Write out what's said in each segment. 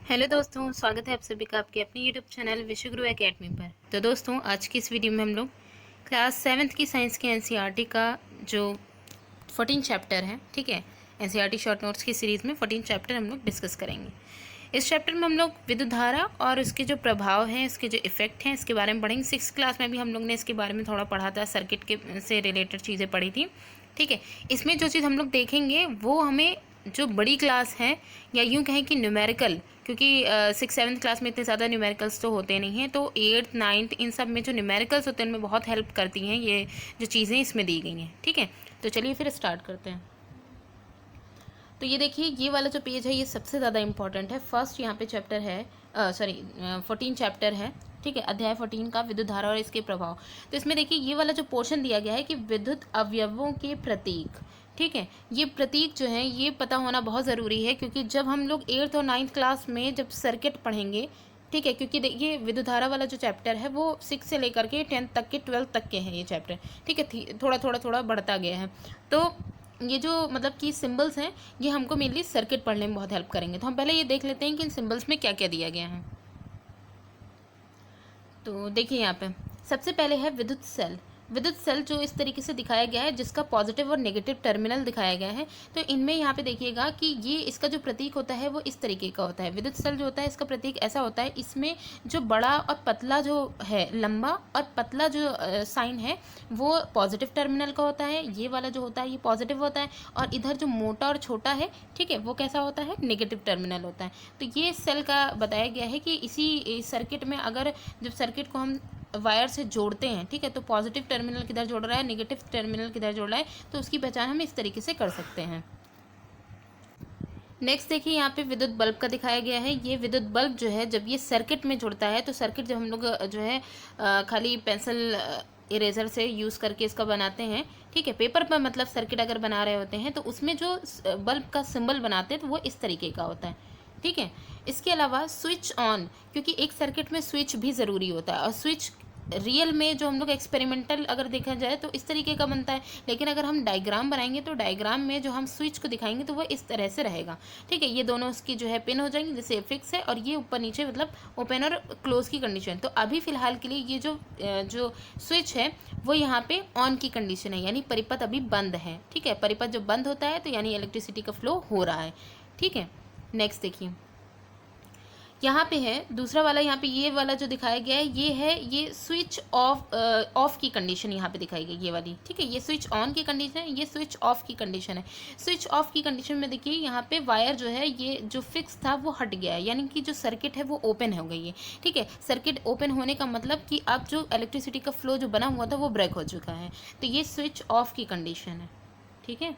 Hello दोस्तों, स्वागत है आप सभी का आपके अपने यूट्यूब चैनल विश्वगुरु एकेडमी पर। तो दोस्तों, आज की इस वीडियो में हम लोग क्लास 7th की साइंस की एनसीईआरटी का जो 14 चैप्टर है, ठीक है, एनसीईआरटी शॉर्ट नोट्स की सीरीज़ में 14 चैप्टर हम लोग डिस्कस करेंगे। इस चैप्टर में हम लोग विद्युत धारा और उसके जो प्रभाव हैं, इसके जो इफेक्ट हैं, इसके बारे में पढ़ेंगे। 6th क्लास में भी हम लोग ने इसके बारे में थोड़ा पढ़ा था, सर्किट के से रिलेटेड चीज़ें पढ़ी थी, ठीक है। इसमें जो चीज़ हम लोग देखेंगे वो हमें जो बड़ी क्लास है, या यूँ कहें कि न्यूमेरिकल, क्योंकि 6th-7th क्लास में इतने ज़्यादा न्यूमेरिकल्स तो होते नहीं हैं, तो 8th 9th इन सब में जो न्यूमेरिकल्स होते हैं उनमें बहुत हेल्प करती हैं ये जो चीज़ें इसमें दी गई हैं, ठीक है। तो चलिए फिर स्टार्ट करते हैं। तो ये देखिए, ये वाला जो पेज है ये सबसे ज़्यादा इंपॉर्टेंट है। फर्स्ट यहाँ पे चैप्टर है, 14 चैप्टर है, ठीक है, अध्याय 14 का विद्युत धारा और इसके प्रभाव। तो इसमें देखिए ये वाला जो पोर्शन दिया गया है कि विद्युत अवयवों के प्रतीक, ठीक है, ये प्रतीक जो है ये पता होना बहुत ज़रूरी है, क्योंकि जब हम लोग 8th और 9th क्लास में जब सर्किट पढ़ेंगे, ठीक है, क्योंकि देखिए विद्युत धारा वाला जो चैप्टर है वो 6 से लेकर के 10th तक के 12th तक के हैं ये चैप्टर, ठीक है, थोड़ा थोड़ा थोड़ा बढ़ता गया है। तो ये जो मतलब कि सिंबल्स हैं ये हमको मेनली सर्किट पढ़ने में बहुत हेल्प करेंगे। तो हम पहले ये देख लेते हैं कि इन सिंबल्स में क्या क्या दिया गया है। तो देखिए यहाँ पे सबसे पहले है विद्युत सेल। विद्युत सेल जो इस तरीके से दिखाया गया है, जिसका पॉजिटिव और नेगेटिव टर्मिनल दिखाया गया है। तो इनमें यहाँ पे देखिएगा कि ये इसका जो प्रतीक होता है वो इस तरीके का होता है। विद्युत सेल जो होता है इसका प्रतीक ऐसा होता है, इसमें जो बड़ा और पतला जो है, लंबा और पतला जो साइन है वो पॉजिटिव टर्मिनल का होता है, ये वाला जो होता है ये पॉजिटिव होता है, और इधर जो मोटा और छोटा है, ठीक है, वो कैसा होता है, नेगेटिव टर्मिनल होता है। तो ये सेल का बताया गया है कि इसी सर्किट में अगर जब सर्किट को हम वायर से जोड़ते हैं, ठीक है, तो पॉजिटिव टर्मिनल किधर जोड़ रहा है, नेगेटिव टर्मिनल किधर जोड़ रहा है, तो उसकी पहचान हम इस तरीके से कर सकते हैं। नेक्स्ट देखिए यहाँ पे विद्युत बल्ब का दिखाया गया है। ये विद्युत बल्ब जो है जब ये सर्किट में जुड़ता है, तो सर्किट जब हम लोग जो है खाली पेंसिल इरेजर से यूज़ करके इसका बनाते हैं, ठीक है, पेपर पर मतलब सर्किट अगर बना रहे होते हैं तो उसमें जो बल्ब का सिंबल बनाते हैं तो वो इस तरीके का होता है, ठीक है। इसके अलावा स्विच ऑन, क्योंकि एक सर्किट में स्विच भी ज़रूरी होता है, और स्विच रियल में जो हम लोग एक्सपेरिमेंटल अगर देखा जाए तो इस तरीके का बनता है, लेकिन अगर हम डायग्राम बनाएंगे तो डायग्राम में जो हम स्विच को दिखाएंगे तो वो इस तरह से रहेगा, ठीक है। ये दोनों उसकी जो है पिन हो जाएंगे, जैसे फिक्स है, और ये ऊपर नीचे मतलब ओपन और क्लोज की कंडीशन। तो अभी फ़िलहाल के लिए ये जो स्विच है वो यहाँ पे ऑन की कंडीशन है, यानी परिपथ अभी बंद है, ठीक है। परिपथ जब बंद होता है तो यानी इलेक्ट्रिसिटी का फ्लो हो रहा है, ठीक है। नेक्स्ट देखिए यहाँ पे है दूसरा वाला, यहाँ पे ये वाला जो दिखाया गया है ये है, ये स्विच ऑफ की कंडीशन यहाँ पे दिखाई गई ये वाली, ठीक है। ये स्विच ऑन की कंडीशन है, ये स्विच ऑफ की कंडीशन है। स्विच ऑफ की कंडीशन में देखिए यहाँ पे वायर जो है ये जो फिक्स था वो हट गया है, यानी कि जो सर्किट है वो ओपन हो गई है, ठीक है। सर्किट ओपन होने का मतलब कि अब जो इलेक्ट्रिसिटी का फ्लो जो बना हुआ था वो ब्रेक हो चुका है, तो ये स्विच ऑफ की कंडीशन है, ठीक है,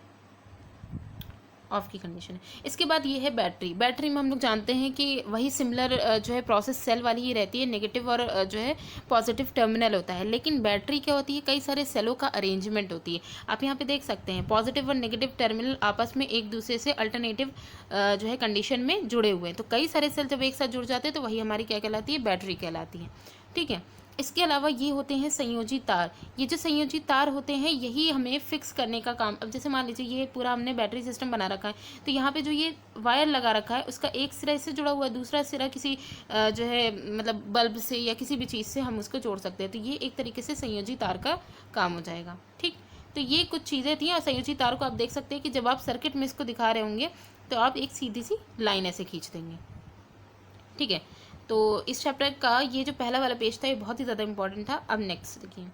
ऑफ की कंडीशन है। इसके बाद ये है बैटरी। बैटरी में हम लोग जानते हैं कि वही सिमिलर जो है प्रोसेस सेल वाली ही रहती है, नेगेटिव और जो है पॉजिटिव टर्मिनल होता है, लेकिन बैटरी क्या होती है, कई सारे सेलों का अरेंजमेंट होती है। आप यहाँ पे देख सकते हैं पॉजिटिव और नेगेटिव टर्मिनल आपस में एक दूसरे से अल्टरनेटिव जो है कंडीशन में जुड़े हुए हैं। तो कई सारे सेल जब एक साथ जुड़ जाते हैं तो वही हमारी क्या कहलाती है, बैटरी कहलाती है, ठीक है। इसके अलावा ये होते हैं संयोजी तार। ये जो संयोजी तार होते हैं यही हमें फिक्स करने का काम, अब जैसे मान लीजिए ये पूरा हमने बैटरी सिस्टम बना रखा है, तो यहाँ पे जो ये वायर लगा रखा है उसका एक सिरा इससे जुड़ा हुआ है, दूसरा सिरा किसी जो है मतलब बल्ब से या किसी भी चीज़ से हम उसको जोड़ सकते हैं, तो ये एक तरीके से संयोजी तार का काम हो जाएगा, ठीक। तो ये कुछ चीज़ें थी, और संयोजी तार को आप देख सकते हैं कि जब आप सर्किट में इसको दिखा रहे होंगे तो आप एक सीधी सी लाइन ऐसे खींच देंगे, ठीक है। तो इस चैप्टर का ये जो पहला वाला पेज था ये बहुत ही ज़्यादा इंपॉर्टेंट था। अब नेक्स्ट देखिए,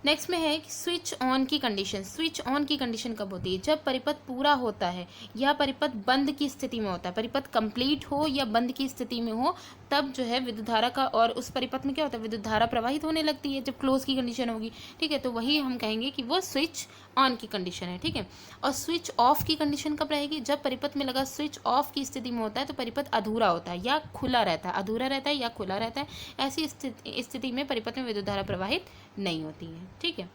नेक्स्ट में है कि स्विच ऑन की कंडीशन। स्विच ऑन की कंडीशन कब होती है, जब परिपथ पूरा होता है या परिपथ बंद की स्थिति में होता है, परिपथ कंप्लीट हो या बंद की स्थिति में हो, तब जो है विद्युत धारा का, और उस परिपथ में क्या होता है, विद्युत धारा प्रवाहित होने लगती है जब क्लोज की कंडीशन होगी, ठीक है। तो वही हम कहेंगे कि वो स्विच ऑन की कंडीशन है, ठीक है। और स्विच ऑफ की कंडीशन कब रहेगी, जब परिपथ में लगा स्विच ऑफ की स्थिति में होता है तो परिपथ अधूरा होता है या खुला रहता है, अधूरा रहता है या खुला रहता है। ऐसी स्थिति में परिपथ में विद्युत धारा प्रवाहित नहीं होती है, ठीक है।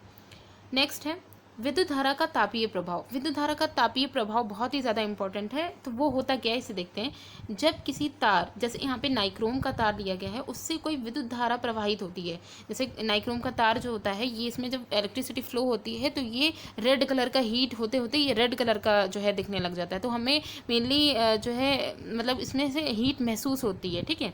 नेक्स्ट है विद्युत धारा का तापीय प्रभाव। विद्युत धारा का तापीय प्रभाव बहुत ही ज़्यादा इंपॉर्टेंट है। तो वो होता क्या है, इसे देखते हैं। जब किसी तार, जैसे यहाँ पे नाइक्रोम का तार लिया गया है, उससे कोई विद्युत धारा प्रवाहित होती है। जैसे नाइक्रोम का तार जो होता है, ये इसमें जब इलेक्ट्रिसिटी फ्लो होती है तो ये रेड कलर का हीट होते होते ये रेड कलर का जो है दिखने लग जाता है। तो हमें मेनली जो है मतलब इसमें से हीट महसूस होती है, ठीक है।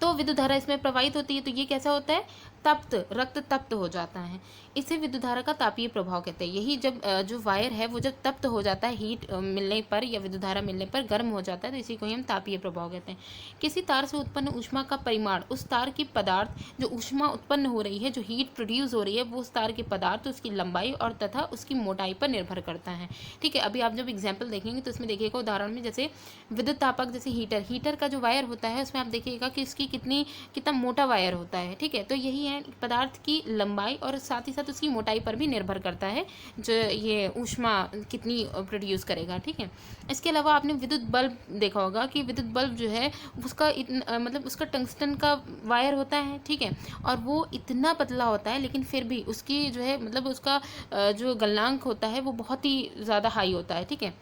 तो विद्युत धारा इसमें प्रवाहित होती है। तो ये कैसा होता है, तप्त, रक्त तप्त हो जाता है। इसे विद्युत धारा का तापीय प्रभाव कहते हैं। यही जब जो वायर है वो जब तप्त हो जाता है, हीट मिलने पर या विद्युत धारा मिलने पर गर्म हो जाता है, तो इसी को ही हम तापीय प्रभाव कहते हैं। किसी तार से उत्पन्न ऊष्मा का परिमाण उस तार की पदार्थ, जो ऊष्मा उत्पन्न हो रही है, जो हीट प्रोड्यूस हो रही है, वो उस तार के पदार्थ, उसकी लंबाई और तथा उसकी मोटाई पर निर्भर करता है, ठीक है। अभी आप जब एग्जाम्पल देखेंगे तो इसमें देखिएगा उदाहरण में, जैसे विद्युत तापक, जैसे हीटर का जो वायर होता है उसमें आप देखिएगा कि इसकी कितना मोटा वायर होता है, ठीक है। तो यही है, पदार्थ की लंबाई और साथ ही साथ उसकी मोटाई पर भी निर्भर करता है जो ये ऊष्मा कितनी प्रोड्यूस करेगा, ठीक है। इसके अलावा आपने विद्युत बल्ब देखा होगा कि विद्युत बल्ब जो है उसका मतलब उसका टंगस्टन का वायर होता है, ठीक है, और वो इतना पतला होता है, लेकिन फिर भी उसकी जो है मतलब उसका जो गलनांक होता है वो बहुत ही ज़्यादा हाई होता है, ठीक है।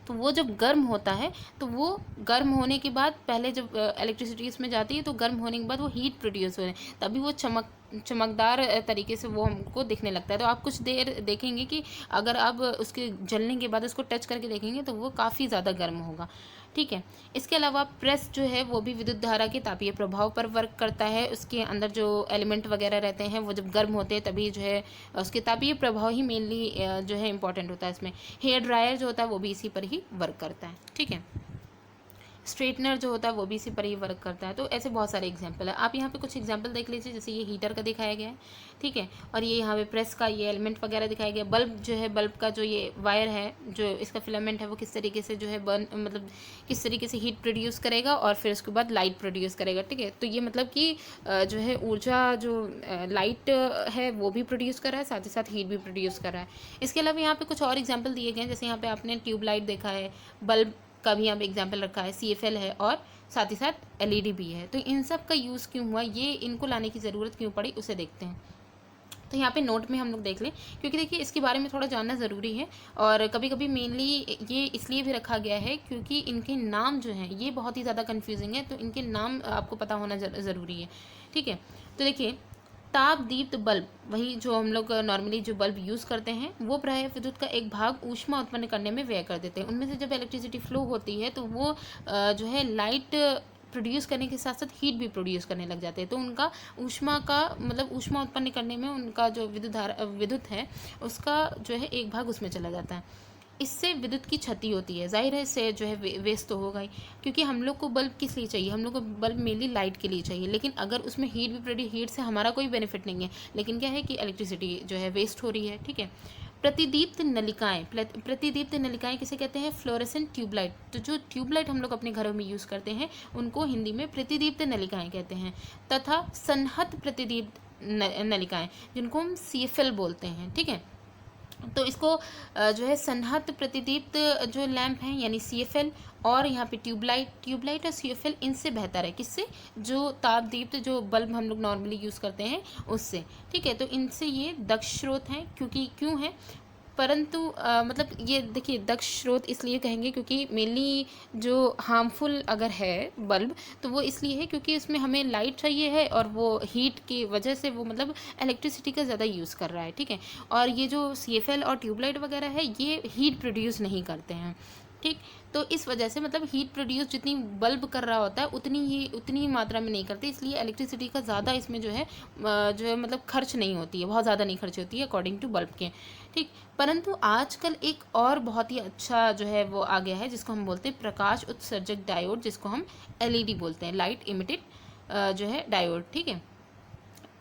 तो वो जब गर्म होता है, तो वो गर्म होने के बाद, पहले जब इलेक्ट्रिसिटी इसमें जाती है तो गर्म होने के बाद वो हीट प्रोड्यूस हो रहे हैं, तभी वो चमकदार तरीके से वो हमको दिखने लगता है। तो आप कुछ देर देखेंगे कि अगर आप उसके जलने के बाद उसको टच करके देखेंगे तो वो काफ़ी ज़्यादा गर्म होगा, ठीक है। इसके अलावा प्रेस जो है वो भी विद्युत धारा के तापीय प्रभाव पर वर्क करता है। उसके अंदर जो एलिमेंट वगैरह रहते हैं वो जब गर्म होते हैं तभी जो है उसके तापीय प्रभाव ही मेनली जो है इंपॉर्टेंट होता है इसमें। हेयर ड्रायर जो होता है वो भी इसी पर ही वर्क करता है, ठीक है। स्ट्रेटनर जो होता है वो भी इसी पर ही वर्क करता है। तो ऐसे बहुत सारे एग्जाम्पल है। आप यहाँ पे कुछ एग्जाम्पल देख लीजिए, जैसे ये हीटर का दिखाया गया है, ठीक है, और ये यहाँ पे प्रेस का ये एलिमेंट वगैरह दिखाया गया। बल्ब जो है, बल्ब का जो ये वायर है, जो इसका फिलामेंट है, वो किस तरीके से जो है मतलब किस तरीके से हीट प्रोड्यूस करेगा और फिर उसके बाद लाइट प्रोड्यूस करेगा, ठीक है। तो ये मतलब कि जो है ऊर्जा, जो लाइट है वो भी प्रोड्यूस कर रहा है, साथ ही साथ हीट भी प्रोड्यूस कर रहा है। इसके अलावा यहाँ पे कुछ और एग्जाम्पल दिए गए हैं, जैसे यहाँ पे आपने ट्यूबलाइट देखा है, बल्ब का भी यहाँ पे एग्जाम्पल रखा है, CFL है और साथ ही साथ LED भी है। तो इन सब का यूज़ क्यों हुआ, ये इनको लाने की ज़रूरत क्यों पड़ी, उसे देखते हैं। तो यहाँ पे नोट में हम लोग देख लें, क्योंकि देखिए इसके बारे में थोड़ा जानना ज़रूरी है। और कभी कभी मेनली ये इसलिए भी रखा गया है क्योंकि इनके नाम जो हैं ये बहुत ही ज़्यादा कन्फ्यूजिंग है, तो इनके नाम आपको पता होना ज़रूरी है, ठीक है। तो देखिए, ताप दीप्त बल्ब, वही जो हम लोग नॉर्मली जो बल्ब यूज़ करते हैं, वो प्राय विद्युत का एक भाग ऊष्मा उत्पन्न करने में व्यय कर देते हैं। उनमें से जब इलेक्ट्रिसिटी फ्लो होती है तो वो जो है लाइट प्रोड्यूस करने के साथ साथ हीट भी प्रोड्यूस करने लग जाते हैं। तो उनका ऊष्मा का मतलब ऊष्मा उत्पन्न करने में उनका जो विद्युत है उसका जो है एक भाग उसमें चला जाता है। इससे विद्युत की क्षति होती है, जाहिर है इससे जो है वेस्ट तो होगा ही, क्योंकि हम लोग को बल्ब किस लिए चाहिए, हम लोग को बल्ब मेनली लाइट के लिए चाहिए। लेकिन अगर उसमें हीट भी प्रोड्यूस, हीट से हमारा कोई बेनिफिट नहीं है, लेकिन क्या है कि इलेक्ट्रिसिटी जो है वेस्ट हो रही है, ठीक है। प्रतिदीप्त नलिकाएं, प्रतिदीप्त नलिकाएं किसे कहते हैं, फ्लोरेसेंट ट्यूबलाइट। तो जो ट्यूबलाइट हम लोग अपने घरों में यूज़ करते हैं उनको हिंदी में प्रतिदीप्त नलिकाएं कहते हैं। तथा संहत प्रतिदीप्त नलिकाएं, जिनको हम CFL बोलते हैं, ठीक है। तो इसको जो है संहत प्रतिदीप्त जो लैंप हैं यानी CFL, और यहाँ पे ट्यूबलाइट और CFL इनसे बेहतर है, किससे, जो तापदीप्त जो बल्ब हम लोग नॉर्मली यूज़ करते हैं उससे, ठीक है। तो इनसे ये दक्ष स्रोत हैं, क्योंकि क्यों है, परंतु मतलब ये देखिए दक्ष स्रोत इसलिए कहेंगे क्योंकि मेनली जो हार्मफुल अगर है बल्ब तो वो इसलिए है क्योंकि इसमें हमें लाइट चाहिए है और वो हीट की वजह से वो मतलब इलेक्ट्रिसिटी का ज़्यादा यूज़ कर रहा है, ठीक है। और ये जो CFL और ट्यूबलाइट वगैरह है ये हीट प्रोड्यूस नहीं करते हैं, ठीक। तो इस वजह से मतलब हीट प्रोड्यूस जितनी बल्ब कर रहा होता है उतनी ही मात्रा में नहीं करते, इसलिए इलेक्ट्रिसिटी का ज़्यादा इसमें जो है मतलब खर्च नहीं होती है, बहुत ज़्यादा नहीं खर्च होती है अकॉर्डिंग टू बल्ब के, ठीक। परंतु आजकल एक और बहुत ही अच्छा जो है वो आ गया है जिसको हम बोलते हैं प्रकाश उत्सर्जक डायोड, जिसको हम LED बोलते हैं, लाइट इमिटेड जो है डायोड, ठीक है।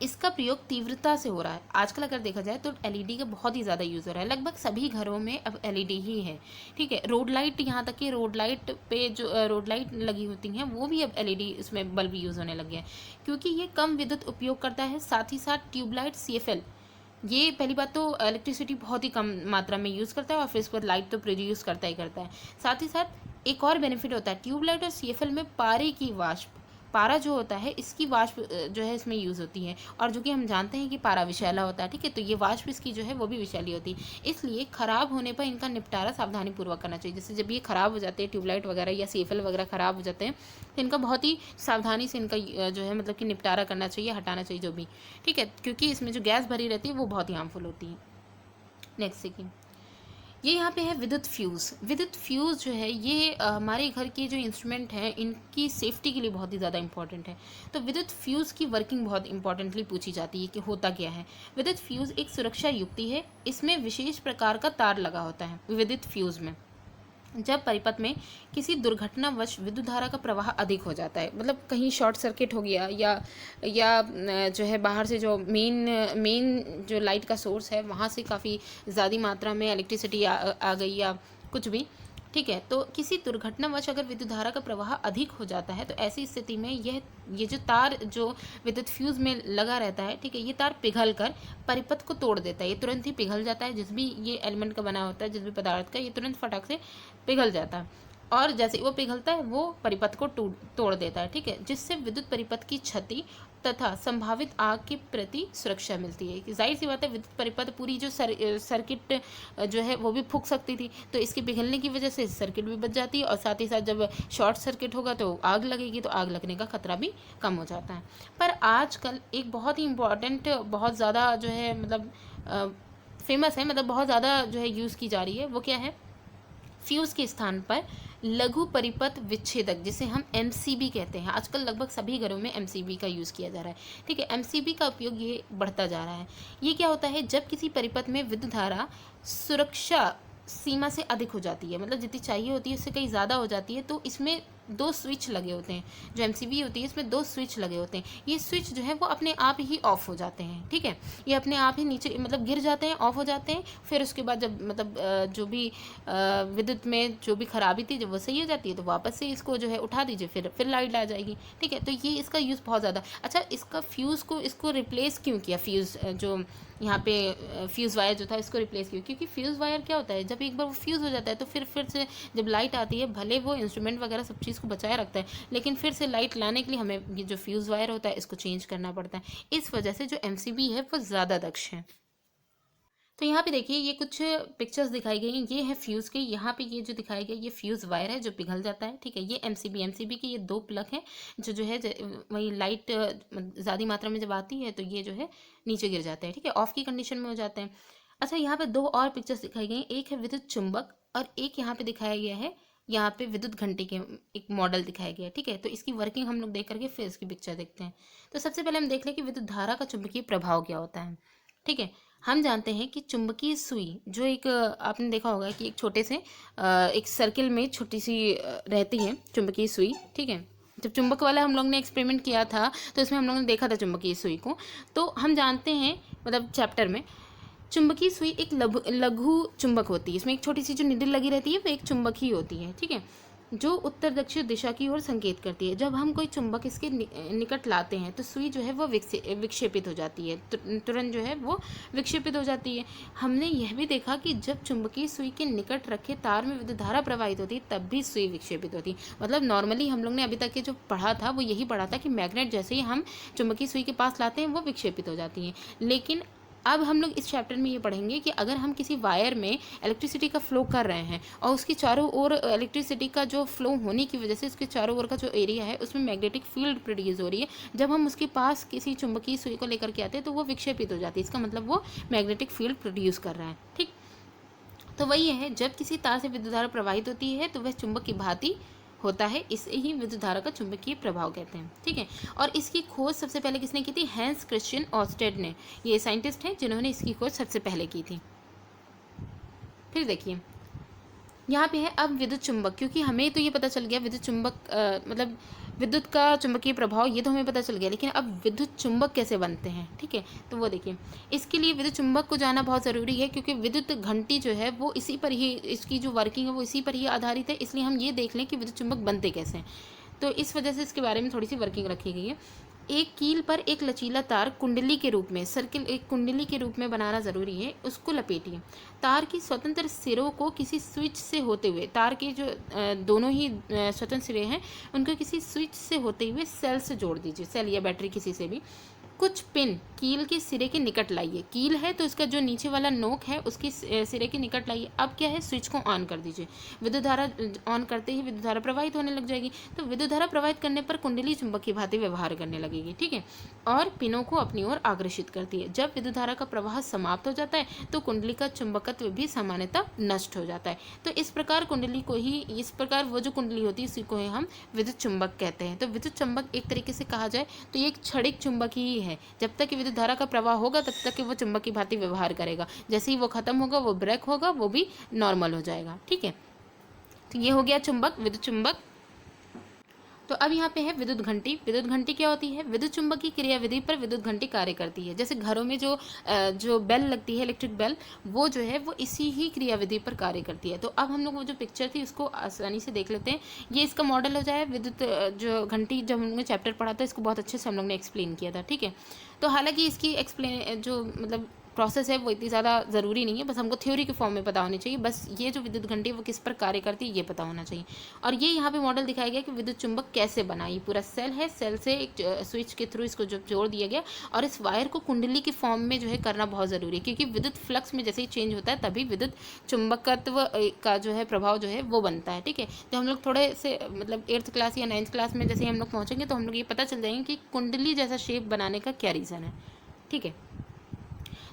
इसका प्रयोग तीव्रता से हो रहा है आजकल। अगर देखा जाए तो LED का बहुत ही ज़्यादा यूज़ हो रहा है, लगभग सभी घरों में अब LED ही है, ठीक है। रोड लाइट, यहाँ तक कि रोड लाइट पे जो रोड लाइट लगी होती हैं वो भी अब LED इसमें बल्ब यूज़ होने लग गया है, क्योंकि ये कम विद्युत उपयोग करता है। साथ ही साथ ट्यूबलाइट CFL, ये पहली बात तो इलेक्ट्रिसिटी बहुत ही कम मात्रा में यूज़ करता है और फिर इस पर लाइट तो प्रोड्यूस करता ही करता है। साथ ही साथ एक और बेनिफिट होता है, ट्यूबलाइट और CFL में पारे की वाष्प पारा जो होता है इसकी वाष्प जो है इसमें यूज़ होती है, और जो कि हम जानते हैं कि पारा विषैला होता है, ठीक है। तो ये वाष्प इसकी जो है वो भी विषैली होती है, इसलिए ख़राब होने पर इनका निपटारा सावधानीपूर्वक करना चाहिए। जैसे जब ये ख़राब हो जाते हैं, ट्यूबलाइट वगैरह या सेफल वगैरह ख़राब हो जाते हैं, तो इनका बहुत ही सावधानी से इनका जो है मतलब कि निपटारा करना चाहिए, हटाना चाहिए जो भी, ठीक है, क्योंकि इसमें जो गैस भरी रहती है वो बहुत ही हार्मफुल होती है। नेक्स्ट देखिए, ये यहाँ पे है विद्युत फ्यूज़। विद्युत फ्यूज़ जो है ये हमारे घर के जो इंस्ट्रूमेंट हैं इनकी सेफ्टी के लिए बहुत ही ज़्यादा इंपॉर्टेंट है। तो विद्युत फ्यूज़ की वर्किंग बहुत इंपॉर्टेंटली पूछी जाती है कि होता क्या है। विद्युत फ्यूज़ एक सुरक्षा युक्ति है, इसमें विशेष प्रकार का तार लगा होता है विद्युत फ्यूज़ में। जब परिपथ में किसी दुर्घटनावश विद्युत धारा का प्रवाह अधिक हो जाता है, मतलब कहीं शॉर्ट सर्किट हो गया या जो है बाहर से जो मेन जो लाइट का सोर्स है वहाँ से काफ़ी ज़्यादा मात्रा में इलेक्ट्रिसिटी आ गई या कुछ भी, ठीक है, तो किसी दुर्घटनावश अगर विद्युत धारा का प्रवाह अधिक हो जाता है तो ऐसी स्थिति में ये जो तार जो विद्युत फ्यूज़ में लगा रहता है, ठीक है, ये तार पिघल कर परिपथ को तोड़ देता है। ये तुरंत ही पिघल जाता है, जिस भी ये एलिमेंट का बना होता है, जिस भी पदार्थ का, ये तुरंत फटाक से पिघल जाता है, और जैसे वो पिघलता है वो परिपथ को तोड़ देता है, ठीक है, जिससे विद्युत परिपथ की क्षति तथा संभावित आग के प्रति सुरक्षा मिलती है। कि जाहिर सी बात है विद्युत परिपथ पूरी जो सर्किट जो है वो भी फूंक सकती थी, तो इसके पिघलने की वजह से सर्किट भी बच जाती है, और साथ ही साथ जब शॉर्ट सर्किट होगा तो आग लगेगी, तो आग लगने का खतरा भी कम हो जाता है। पर आजकल एक बहुत ही इम्पॉर्टेंट, बहुत ज़्यादा जो है मतलब फेमस है, मतलब बहुत ज़्यादा जो है यूज़ की जा रही है, वो क्या है, फ्यूज़ के स्थान पर लघु परिपथ विच्छेदक, जिसे हम एमसीबी कहते हैं। आजकल लगभग सभी घरों में एमसीबी का यूज़ किया जा रहा है, ठीक है। एमसीबी का उपयोग ये बढ़ता जा रहा है। ये क्या होता है, जब किसी परिपथ में विद्युत धारा सुरक्षा सीमा से अधिक हो जाती है, मतलब जितनी चाहिए होती है उससे कहीं ज़्यादा हो जाती है, तो इसमें दो स्विच लगे होते हैं। जो एमसीबी होती है इसमें दो स्विच लगे होते हैं। ये स्विच जो है वो अपने आप ही ऑफ हो जाते हैं, ठीक है, ये अपने आप ही नीचे मतलब गिर जाते हैं, ऑफ हो जाते हैं। फिर उसके बाद जब मतलब जो भी विद्युत में जो भी खराबी थी जब वो सही हो जाती है तो वापस से इसको जो है उठा दीजिए, फिर लाइट आ जाएगी, ठीक है। तो ये इसका यूज़ बहुत ज़्यादा। अच्छा, इसका फ्यूज़ को इसको रिप्लेस क्यों किया, फ्यूज़ जो यहाँ पे फ्यूज़ वायर जो था इसको रिप्लेस किया, क्योंकि फ्यूज़ वायर क्या होता है, जब एक बार वो फ्यूज़ हो जाता है तो फिर से जब लाइट आती है, भले वो इंस्ट्रूमेंट वगैरह सब चीज़ को बचाए रखता है, लेकिन फिर से लाइट लाने के लिए हमें ये जो फ्यूज़ वायर होता है इसको चेंज करना पड़ता है। इस वजह से जो एमसीबी है वो ज़्यादा दक्ष है। तो यहाँ पे देखिए ये कुछ पिक्चर्स दिखाई गई हैं, ये है फ्यूज़ के। यहाँ पे ये जो दिखाया गया ये फ्यूज़ वायर है जो पिघल जाता है, ठीक है। ये एमसीबी के ये दो प्लग हैं जो है वही लाइट ज़्यादा मात्रा में जब आती है तो ये जो है नीचे गिर जाते हैं, ठीक है, ऑफ की कंडीशन में हो जाते हैं। अच्छा, यहाँ पे दो और पिक्चर्स दिखाई गई, एक है विद्युत चुंबक और एक यहाँ पे दिखाया गया है, यहाँ पे विद्युत घंटे के एक मॉडल दिखाया गया है, ठीक है। तो इसकी वर्किंग हम लोग देख करके फिर इसकी पिक्चर देखते हैं। तो सबसे पहले हम देख लें कि विद्युत धारा का चुंबकीय प्रभाव क्या होता है, ठीक है। हम जानते हैं कि चुंबकीय सुई जो एक आपने देखा होगा कि एक छोटे से एक सर्किल में छोटी सी रहती है चुंबकीय सुई, ठीक है। जब चुंबक वाला हम लोग ने एक्सपेरिमेंट किया था तो इसमें हम लोगों ने देखा था चुंबकीय सुई को। तो हम जानते हैं मतलब चैप्टर में चुंबकीय सुई एक लघु चुंबक होती है, इसमें एक छोटी सी जो निडल लगी रहती है वो एक चुंबक ही होती है, ठीक है, जो उत्तर दक्षिण दिशा की ओर संकेत करती है। जब हम कोई चुंबक इसके निकट लाते हैं तो सुई जो है वो विक्षेपित हो जाती है, तुरंत जो है वो विक्षेपित हो जाती है। हमने यह भी देखा कि जब चुंबकीय सुई के निकट रखे तार में विद्युत धारा प्रवाहित होती है तब भी सुई विक्षेपित होती है। मतलब नॉर्मली हम लोग ने अभी तक के जो पढ़ा था वो यही पढ़ा था कि मैग्नेट जैसे ही हम चुंबकीय सुई के पास लाते हैं वो विक्षेपित हो जाती हैं। लेकिन अब हम लोग इस चैप्टर में ये पढ़ेंगे कि अगर हम किसी वायर में इलेक्ट्रिसिटी का फ्लो कर रहे हैं और उसकी चारों ओर इलेक्ट्रिसिटी का जो फ्लो होने की वजह से उसके चारों ओर का जो एरिया है उसमें मैग्नेटिक फील्ड प्रोड्यूस हो रही है, जब हम उसके पास किसी चुंबकीय सुई को लेकर के आते हैं तो वो विक्षेपित हो जाती है। इसका मतलब वो मैग्नेटिक फील्ड प्रोड्यूस कर रहा है, ठीक। तो वही है, जब किसी तार से विद्युत धारा प्रवाहित होती है तो वह चुंबक की भांति होता है, इसे ही विद्युत धारा का चुंबकीय प्रभाव कहते हैं, ठीक है। और इसकी खोज सबसे पहले किसने की थी, हैंस क्रिश्चियन ऑर्स्टेड ने। ये साइंटिस्ट हैं जिन्होंने इसकी खोज सबसे पहले की थी। फिर देखिए यहाँ पे है अब विद्युत चुंबक, क्योंकि हमें तो ये पता चल गया विद्युत चुंबक मतलब विद्युत का चुंबकीय प्रभाव ये तो हमें पता चल गया, लेकिन अब विद्युत चुंबक कैसे बनते हैं, ठीक है। तो वो देखिए, इसके लिए विद्युत चुंबक को जानना बहुत ज़रूरी है, क्योंकि विद्युत घंटी जो है वो इसी पर ही, इसकी जो वर्किंग है वो इसी पर ही आधारित है। इसलिए हम ये देख लें कि विद्युत चुंबक बनते कैसे हैं, तो इस वजह से इसके बारे में थोड़ी सी वर्किंग रखी गई है। एक कील पर एक लचीला तार कुंडली के रूप में, सर्किल एक कुंडली के रूप में बनाना ज़रूरी है, उसको लपेटिए। तार की स्वतंत्र सिरों को किसी स्विच से होते हुए, तार के जो दोनों ही स्वतंत्र सिरे हैं उनको किसी स्विच से होते हुए सेल से जोड़ दीजिए, सेल या बैटरी किसी से भी। कुछ पिन कील के सिरे के निकट लाइए, कील है तो इसका जो नीचे वाला नोक है उसके सिरे के निकट लाइए। अब क्या है, स्विच को ऑन कर दीजिए। विद्युत धारा ऑन करते ही विद्युत धारा प्रवाहित होने लग जाएगी। तो विद्युत धारा प्रवाहित करने पर कुंडली चुंबक की भांति व्यवहार करने लगेगी, ठीक है, और पिनों को अपनी ओर आकर्षित करती है। जब विद्युत धारा का प्रवाह समाप्त हो जाता है तो कुंडली का चुंबकत्व भी सामान्यतः नष्ट हो जाता है। तो इस प्रकार कुंडली को ही, इस प्रकार वो जो कुंडली होती है इसी को ही हम विद्युत चुंबक कहते हैं। तो विद्युत चुंबक एक तरीके से कहा जाए तो ये एक क्षणिक चुंबक ही है। जब तक कि विद्युत धारा का प्रवाह होगा तब तक कि वो चुंबक की भांति व्यवहार करेगा। जैसे ही वो खत्म होगा, वो ब्रेक होगा, वो भी नॉर्मल हो जाएगा, ठीक है। तो ये हो गया चुंबक, विद्युत चुंबक। तो अब यहाँ पे है विद्युत घंटी। विद्युत घंटी क्या होती है, विद्युत चुंबकीय क्रियाविधि पर विद्युत घंटी कार्य करती है। जैसे घरों में जो बेल लगती है, इलेक्ट्रिक बेल, वो जो है वो इसी ही क्रियाविधि पर कार्य करती है। तो अब हम लोग वो जो पिक्चर थी उसको आसानी से देख लेते हैं। ये इसका मॉडल हो जाए विद्युत जो घंटी, जब हम लोग ने चैप्टर पढ़ा था इसको बहुत अच्छे से हम लोग ने एक्सप्लेन किया था, ठीक है। तो हालांकि इसकी एक्सप्लेन जो मतलब प्रोसेस है वो इतनी ज़्यादा ज़रूरी नहीं है, बस हमको थ्योरी के फॉर्म में पता होनी चाहिए। बस ये जो विद्युत घंटी है वो किस पर कार्य करती है ये पता होना चाहिए। और ये यहाँ पे मॉडल दिखाया गया कि विद्युत चुंबक कैसे बना। ये पूरा सेल है, सेल से एक स्विच के थ्रू इसको जब जोड़ दिया गया, और इस वायर को कुंडली के फॉर्म में जो है करना बहुत ज़रूरी है, क्योंकि विद्युत फ्लक्स में जैसे ही चेंज होता है तभी विद्युत चुंबकत्व का जो है प्रभाव जो है वो बनता है, ठीक है। तो हम लोग थोड़े से मतलब 8th क्लास या 9th क्लास में जैसे हम लोग पहुँचेंगे तो हम लोग ये पता चल जाएंगे कि कुंडली जैसा शेप बनाने का क्या रीज़न है, ठीक है।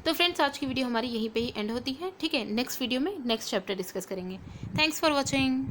तो फ्रेंड्स, आज की वीडियो हमारी यहीं पे ही एंड होती है, ठीक है। नेक्स्ट वीडियो में नेक्स्ट चैप्टर डिस्कस करेंगे। Thanks for watching.